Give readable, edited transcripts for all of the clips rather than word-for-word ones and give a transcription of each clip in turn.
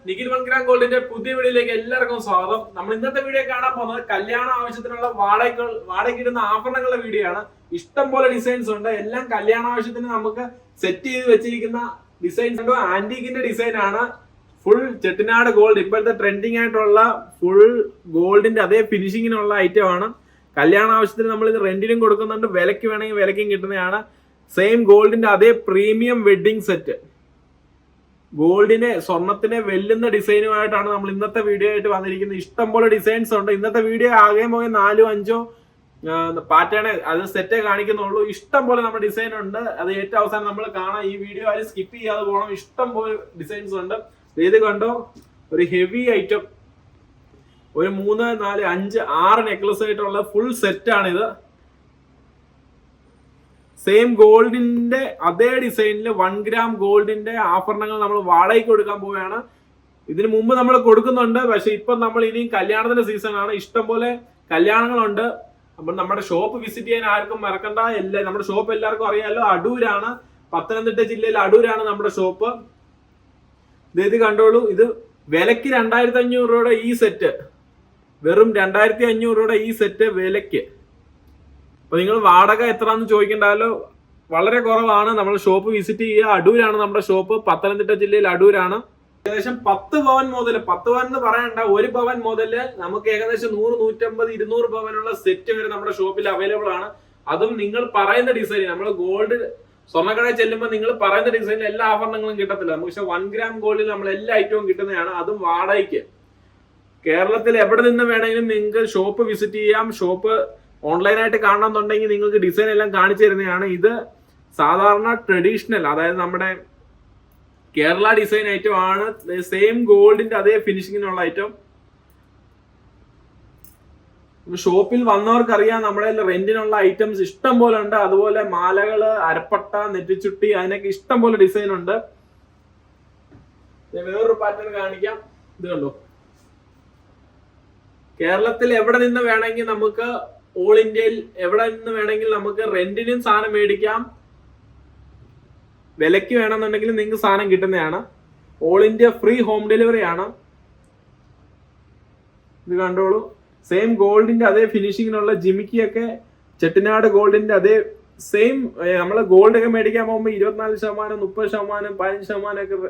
Nikhil 1 gram ഗോൾഡിന്റെ പുതിയ വീഡിയോയിലേക്ക് എല്ലാവർക്കും സ്വാഗതം. നമ്മൾ ഇന്നത്തെ വീഡിയോ കാണാൻ പോകുന്നത് കല്യാണ ആവശ്യത്തിനുള്ള വാടകയ്ക്കിടുന്ന ആഭരണങ്ങളുടെ വീഡിയോ ആണ്. ഇഷ്ടം പോലെ ഡിസൈൻസ് ഉണ്ട്. എല്ലാം കല്യാണ ആവശ്യത്തിന് നമുക്ക് സെറ്റ് ചെയ്ത് വെച്ചിരിക്കുന്ന ഡിസൈൻസ് ഉണ്ട്. ആന്റീക്കിന്റെ ഡിസൈൻ ആണ്. ഫുൾ ചെട്ടിനാട് ഗോൾഡ്, ഇപ്പോഴത്തെ ട്രെൻഡിങ് ആയിട്ടുള്ള ഫുൾ ഗോൾഡിന്റെ അതേ ഫിനിഷിങ്ങിനുള്ള ഐറ്റം ആണ്. കല്യാണ ആവശ്യത്തിന് നമ്മൾ ഇത് റെന്റിനും കൊടുക്കുന്നുണ്ട്, വിലക്ക് വേണമെങ്കിൽ വിലക്കും കിട്ടുന്നതാണ്. സെയിം ഗോൾഡിന്റെ അതേ പ്രീമിയം വെഡിങ് സെറ്റ്, ഗോൾഡിനെ സ്വർണത്തിനെ വെല്ലുന്ന ഡിസൈനുമായിട്ടാണ് നമ്മൾ ഇന്നത്തെ വീഡിയോ ആയിട്ട് വന്നിരിക്കുന്നത്. ഇഷ്ടം പോലെ ഡിസൈൻസ് ഉണ്ട്. ഇന്നത്തെ വീഡിയോ ആകെ പോയി 4-5 പാറ്റേൺ അത് സെറ്റേ കാണിക്കുന്നുള്ളൂ. ഇഷ്ടം പോലെ നമ്മുടെ ഡിസൈൻ ഉണ്ട്. അത് ഏറ്റവും അവസാനം നമ്മൾ കാണാം. ഈ വീഡിയോ ആരും സ്കിപ്പ് ചെയ്യാതെ പോകണം. ഇഷ്ടം പോലെ ഡിസൈൻസ് ഉണ്ട്. ഇത് കണ്ടോ, ഒരു ഹെവി ഐറ്റം, ഒരു 3, 4, 5, 6 നെക്ലസ് ആയിട്ടുള്ള ഫുൾ സെറ്റ് ആണിത്. സെയിം ഗോൾഡിന്റെ അതേ ഡിസൈനിൽ 1 ഗ്രാം ഗോൾഡിന്റെ ആഭരണങ്ങൾ നമ്മൾ വാടകയ്ക്ക് കൊടുക്കാൻ പോവുകയാണ്. ഇതിനു മുമ്പ് നമ്മൾ കൊടുക്കുന്നുണ്ട്, പക്ഷെ ഇപ്പൊ നമ്മൾ ഇനിയും കല്യാണത്തിന്റെ സീസൺ ആണ്. ഇഷ്ടംപോലെ കല്യാണങ്ങളുണ്ട്. അപ്പൊ നമ്മുടെ ഷോപ്പ് വിസിറ്റ് ചെയ്യാൻ ആർക്കും മറക്കണ്ട. നമ്മുടെ ഷോപ്പ് എല്ലാവർക്കും അറിയാമല്ലോ, അടൂരാണ്. പത്തനംതിട്ട ജില്ലയിൽ അടൂരാണ് നമ്മുടെ ഷോപ്പ്. ഇത് കണ്ടോളൂ. ഇത് വിലക്ക് 2500 രൂപയുടെ ഈ സെറ്റ്, വെറും 2500 രൂപയുടെ ഈ സെറ്റ് വിലക്ക്. അപ്പൊ നിങ്ങൾ വാടക എത്രയാണെന്ന് ചോദിക്കണ്ടല്ലോ, വളരെ കുറവാണ്. നമ്മൾ ഷോപ്പ് വിസിറ്റ് ചെയ്യുക. അടൂരാണ് നമ്മുടെ ഷോപ്പ്, പത്തനംതിട്ട ജില്ലയിൽ അടൂരാണ്. ഏകദേശം 10 പവൻ മുതൽ, 10 പവൻ എന്ന് പറയണ്ട, 1 പവൻ മുതൽ നമുക്ക് ഏകദേശം 100, 150, 200 പവനുള്ള സെറ്റ് വരെ നമ്മുടെ ഷോപ്പിൽ അവൈലബിൾ ആണ്. അതും നിങ്ങൾ പറയുന്ന ഡിസൈൻ, നമ്മൾ ഗോൾഡ് സ്വർണ്ണക്കടയിൽ ചെല്ലുമ്പോൾ നിങ്ങൾ പറയുന്ന ഡിസൈനിൽ എല്ലാ ആഭരണങ്ങളും കിട്ടത്തില്ല. നമുക്ക് 1 ഗ്രാം ഗോൾഡിൽ നമ്മൾ എല്ലാ ഐറ്റവും കിട്ടുന്നതാണ്, അതും വാടകയ്ക്ക്. കേരളത്തിൽ എവിടെ നിന്ന് വേണമെങ്കിലും നിങ്ങൾക്ക് ഷോപ്പ് വിസിറ്റ് ചെയ്യാം. ഷോപ്പ് ഓൺലൈനായിട്ട് കാണണമെന്നുണ്ടെങ്കിൽ നിങ്ങൾക്ക് ഡിസൈൻ എല്ലാം കാണിച്ചു തരുന്നതാണ്. ഇത് സാധാരണ ട്രഡീഷണൽ, അതായത് നമ്മുടെ കേരള ഡിസൈൻ ഐറ്റം ആണ്. സെയിം ഗോൾഡിന്റെ അതേ ഫിനിഷിങ്ങിനുള്ള ഐറ്റം. ഷോപ്പിൽ വന്നവർക്ക് അറിയാം, നമ്മുടെ റെന്റിനുള്ള ഐറ്റംസ് ഇഷ്ടം പോലെ ഉണ്ട്. അതുപോലെ മാലകള്, അരപ്പട്ട, നെറ്റിച്ചുട്ടി, അതിനൊക്കെ ഇഷ്ടം പോലെ ഡിസൈൻ ഉണ്ട്. വേറൊരു പാറ്റേൺ കാണിക്കാം. ഇത് കണ്ടോ, കേരളത്തിൽ എവിടെ നിന്ന് വേണമെങ്കിൽ നമുക്ക്, ഓൾ ഇന്ത്യയിൽ എവിടെ നിന്ന് വേണമെങ്കിൽ നമുക്ക് റെന്റിനും സാധനം മേടിക്കാം. വിലക്ക് വേണമെന്നുണ്ടെങ്കിൽ നിങ്ങൾക്ക് സാധനം കിട്ടുന്നതാണ്. All India free home delivery ആണ്. ഇത് കണ്ടോളൂ. സെയിം ഗോൾഡിന്റെ അതേ ഫിനിഷിങ്ങിനുള്ള ജിമിക്കിയൊക്കെ ചെട്ടിനാട് ഗോൾഡിന്റെ അതേ സെയിം. നമ്മള് ഗോൾഡ് ഒക്കെ മേടിക്കാൻ പോകുമ്പോൾ 24%, 30%, 15% ഒക്കെ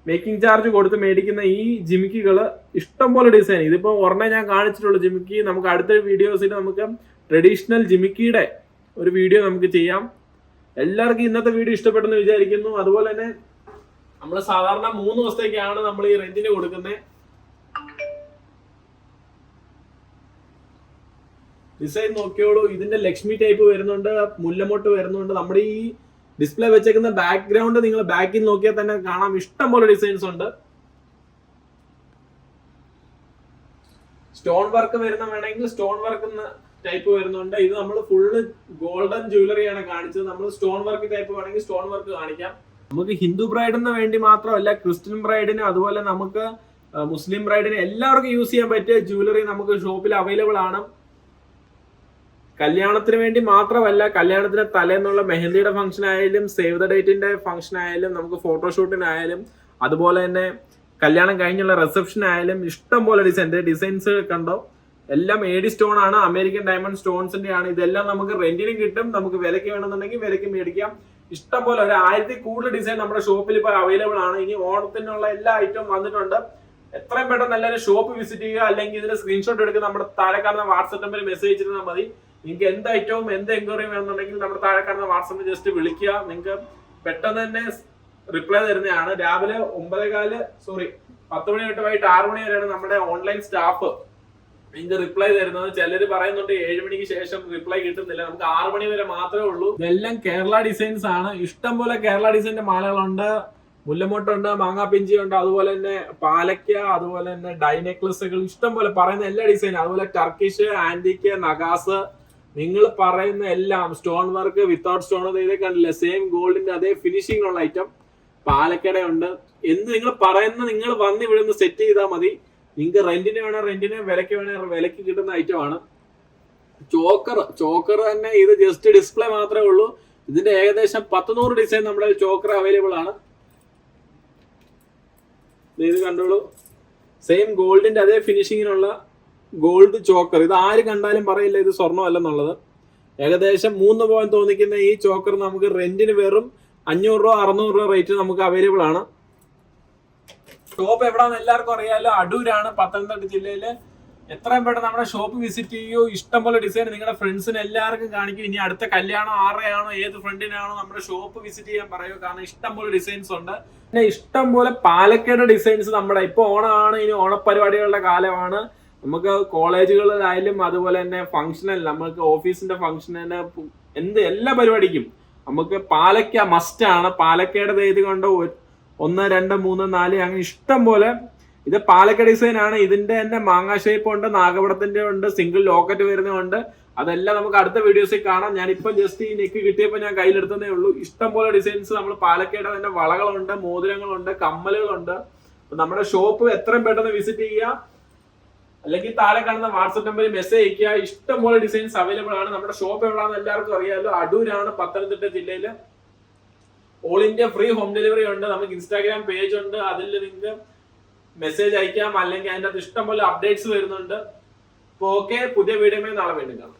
മേക്കിംഗ് ചാർജ് കൊടുത്ത് മേടിക്കുന്ന ഈ ജിമിക്കുകള് ഇഷ്ടംപോലെ ഡിസൈൻ. ഇതിപ്പോ ഒരെണ്ണേ ഞാൻ കാണിച്ചിട്ടുള്ള ജിമിക്കി. നമുക്ക് അടുത്ത വീഡിയോസിൽ നമുക്ക് ട്രഡീഷണൽ ജിമിക്കിയുടെ ഒരു വീഡിയോ നമുക്ക് ചെയ്യാം. എല്ലാവർക്കും ഇന്നത്തെ വീഡിയോ ഇഷ്ടപ്പെട്ടെന്ന് വിചാരിക്കുന്നു. അതുപോലെ തന്നെ നമ്മൾ സാധാരണ 3 ദിവസത്തേക്കാണ് നമ്മൾ ഈ റെന്റിന് കൊടുക്കുന്നത്. ഡിസൈൻ നോക്കിയോളൂ. ഇതിന്റെ ലക്ഷ്മി ടൈപ്പ് വരുന്നുണ്ട്, മുല്ലമൊട്ട് വരുന്നുണ്ട്. നമ്മുടെ ഈ ഡിസ്പ്ലേ വെച്ചേക്കുന്ന ബാക്ക്ഗ്രൗണ്ട് നിങ്ങൾ ബാക്കിൽ നോക്കിയാൽ തന്നെ കാണാം. ഇഷ്ടം പോലെ ഡിസൈൻസ് ഉണ്ട്. സ്റ്റോൺ വർക്ക് വരുന്ന വേണമെങ്കിൽ സ്റ്റോൺ വർക്ക് ടൈപ്പ് വരുന്നുണ്ട്. ഇത് നമ്മൾ ഫുള്ള് ഗോൾഡൻ ജ്വല്ലറിയാണ് കാണിച്ചത്. നമ്മൾ സ്റ്റോൺ വർക്ക് ടൈപ്പ് വേണമെങ്കിൽ സ്റ്റോൺ വർക്ക് കാണിക്കാം. നമുക്ക് ഹിന്ദു ബ്രൈഡിന് വേണ്ടി മാത്രമല്ല, ക്രിസ്ത്യൻ ബ്രൈഡിന്, അതുപോലെ നമുക്ക് മുസ്ലിം ബ്രൈഡിന് എല്ലാവർക്കും യൂസ് ചെയ്യാൻ പറ്റിയ ജ്വല്ലറി നമുക്ക് ഷോപ്പിൽ അവൈലബിൾ ആണ്. കല്യാണത്തിന് വേണ്ടി മാത്രമല്ല, കല്യാണത്തിന് തലേന്നുള്ള മെഹന്തിയുടെ ഫംഗ്ഷൻ ആയാലും, സേവ് ദ ഡേറ്റിന്റെ ഫംഗ്ഷൻ ആയാലും, നമുക്ക് ഫോട്ടോഷൂട്ടിനായാലും, അതുപോലെ തന്നെ കല്യാണം കഴിഞ്ഞുള്ള റിസപ്ഷൻ ആയാലും ഇഷ്ടം പോലെ ഡിസൈൻസ് കണ്ടോ. എല്ലാം AD സ്റ്റോൺ ആണ്, അമേരിക്കൻ ഡയമണ്ട് സ്റ്റോൺസിന്റെ ആണ്. ഇതെല്ലാം നമുക്ക് റെന്റിനും കിട്ടും. നമുക്ക് വിലക്ക് വേണമെന്നുണ്ടെങ്കിൽ വിലക്ക് മേടിക്കാം. ഇഷ്ടം പോലെ ഒരു 1000 കൂടുതൽ ഡിസൈൻ നമ്മുടെ ഷോപ്പിൽ ഇപ്പോൾ അവൈലബിൾ ആണ്. ഇനി ഓണത്തിനുള്ള എല്ലാ ഐറ്റവും വന്നിട്ടുണ്ട്. എത്രയും പെട്ടെന്ന് എല്ലാവരും ഷോപ്പ് വിസിറ്റ് ചെയ്യുക. അല്ലെങ്കിൽ ഇതിന്റെ സ്ക്രീൻഷോട്ട് എടുക്കുക. നമ്മുടെ താഴെ കാണുന്ന വാട്സ്ആപ്പ് നമ്പറിൽ മെസ്സേജ് ചെയ്തിരുന്നാൽ മതി. നിങ്ങൾക്ക് എന്ത് ഐറ്റവും എന്ത് എൻക്വയറി വേണമെന്നുണ്ടെങ്കിൽ നമ്മുടെ താഴെ കാണുന്ന വാട്സാപ്പിൽ ജസ്റ്റ് വിളിക്കുക. നിങ്ങൾക്ക് പെട്ടെന്ന് തന്നെ റിപ്ലൈ തരുന്നതാണ്. രാവിലെ 10 മണി തൊട്ട് വൈകിട്ട് 6 മണി വരെയാണ് നമ്മുടെ ഓൺലൈൻ സ്റ്റാഫ് നിങ്ങൾക്ക് റിപ്ലൈ തരുന്നത്. ചിലർ പറയുന്നുണ്ട് 7 മണിക്ക് ശേഷം റിപ്ലൈ കിട്ടുന്നില്ല. നമുക്ക് 6 മണി വരെ മാത്രമേ ഉള്ളൂ. ഇതെല്ലാം കേരള ഡിസൈൻസ് ആണ്. ഇഷ്ടം പോലെ കേരള ഡിസൈൻ്റെ മാലകളുണ്ട്, മുല്ലമൊട്ടുണ്ട്, മാങ്ങാപ്പിഞ്ചി ഉണ്ട്, അതുപോലെ തന്നെ പാലക്ക, അതുപോലെ തന്നെ ഡൈ നെക്ലസുകൾ, ഇഷ്ടം പോലെ പറയുന്ന എല്ലാ ഡിസൈനും. അതുപോലെ ടർക്കിഷ്, ആന്റിക്ക്, നഗാസ്, നിങ്ങൾ പറയുന്ന എല്ലാം, സ്റ്റോൺ വർക്ക്, വിത്തൗട്ട് സ്റ്റോൺ, ഇതേ കണ്ടില്ലേ, സെയിം ഗോൾഡിന്റെ അതേ ഫിനിഷിംഗ് ഉള്ള ഐറ്റം. പാലക്കട ഉണ്ട്. എന്ത് നിങ്ങൾ പറയുന്ന, നിങ്ങൾ വന്ന് ഇവിടെ സെറ്റ് ചെയ്താൽ മതി. നിങ്ങൾക്ക് റെന്റിന് വേണേൽ റെന്റിന്, വിലക്ക് വേണേൽ വിലക്ക് കിട്ടുന്ന ഐറ്റം ആണ്. ചോക്കർ തന്നെ ഇത് ജസ്റ്റ് ഡിസ്പ്ലേ മാത്രമേ ഉള്ളൂ. ഇതിന്റെ ഏകദേശം 100 ഡിസൈൻ നമ്മുടെ ചോക്കർ അവൈലബിൾ ആണ്. ഇത് കണ്ടോളൂ, സെയിം ഗോൾഡിന്റെ അതേ ഫിനിഷിങ്ങിനുള്ള ഗോൾഡ് ചോക്കർ. ഇത് ആര് കണ്ടാലും പറയില്ല ഇത് സ്വർണ്ണമല്ലെന്നുള്ളത്. ഏകദേശം 3 പവൻ തോന്നിക്കുന്ന ഈ ചോക്കർ നമുക്ക് റെന്റിന് വെറും 500 രൂപ 600 രൂപ റേറ്റ് നമുക്ക് അവൈലബിൾ ആണ്. ഷോപ്പ് എവിടാന്ന് എല്ലാവർക്കും അറിയാലോ, അടൂരാണ്, പത്തനംതിട്ട ജില്ലയില്. എത്രയും പെട്ടെന്ന് നമ്മുടെ ഷോപ്പ് വിസിറ്റ് ചെയ്യൂ. ഇഷ്ടംപോലെ ഡിസൈൻ നിങ്ങളുടെ ഫ്രണ്ട്സിന് എല്ലാവർക്കും കാണിക്കും. ഇനി അടുത്ത കല്യാണം ആരുടെയാണോ ഏത് ഫ്രണ്ടിനാണോ നമ്മുടെ ഷോപ്പ് വിസിറ്റ് ചെയ്യാൻ പറയൂ. കാരണം ഇഷ്ടംപോലെ ഡിസൈൻസ് ഉണ്ട്. പിന്നെ ഇഷ്ടംപോലെ പാലക്കാട് ഡിസൈൻസ് നമ്മുടെ ഇപ്പൊ ഓണമാണ്, ഇനി ഓണപരിപാടികളുടെ കാലമാണ്. നമുക്ക് കോളേജുകളിലായാലും അതുപോലെ തന്നെ ഫംഗ്ഷനൽ, നമുക്ക് ഓഫീസിന്റെ ഫംഗ്ഷന് എല്ലാ പരിപാടിക്കും നമുക്ക് പാലക്ക മസ്റ്റ് ആണ്. പാലക്കയുടെ ഇത് കൊണ്ട് 1, 2, 3, 4 അങ്ങനെ ഇഷ്ടം പോലെ. ഇത് പാലക്ക ഡിസൈൻ ആണ്. ഇതിന്റെ തന്നെ മാങ്ങ ഷേപ്പ് ഉണ്ട്, നാഗപടത്തിന്റെ ഉണ്ട്, സിംഗിൾ ലോക്കറ്റ് വരുന്നുണ്ട്. അതെല്ലാം നമുക്ക് അടുത്ത വീഡിയോസിൽ കാണാം. ഞാനിപ്പോ ജസ്റ്റ് ഈ നെക്ക് കിട്ടിയപ്പോൾ ഞാൻ കയ്യിലെടുത്തതേ ഉള്ളൂ. ഇഷ്ടംപോലെ ഡിസൈൻസ് നമ്മൾ പാലക്കയുടെ തന്നെ വളകളുണ്ട്, മോതിരങ്ങളുണ്ട്, കമ്മലുകളുണ്ട്. നമ്മുടെ ഷോപ്പ് എത്രയും പെട്ടെന്ന് വിസിറ്റ് ചെയ്യുക, അല്ലെങ്കിൽ താഴെ കാണുന്ന വാട്സ്ആപ്പ് നമ്പറിൽ മെസ്സേജ് അയക്കുക. ഇഷ്ടംപോലെ ഡിസൈൻസ് അവൈലബിൾ ആണ്. നമ്മുടെ ഷോപ്പ് എവിടെയാണെന്ന് എല്ലാവർക്കും അറിയാമല്ലോ, അടൂരാണ്, പത്തനംതിട്ട ജില്ലയില്. All India free home delivery ഉണ്ട്. നമുക്ക് ഇൻസ്റ്റാഗ്രാം പേജ് ഉണ്ട്, അതിൽ നിങ്ങൾക്ക് മെസ്സേജ് അയക്കാം, അല്ലെങ്കിൽ അതിൻ്റെ അകത്ത് ഇഷ്ടംപോലെ അപ്ഡേറ്റ്സ് വരുന്നുണ്ട്. അപ്പോൾ ഓക്കെ, പുതിയ വീഡിയോ നാളെ വീണ്ടും കാണാം.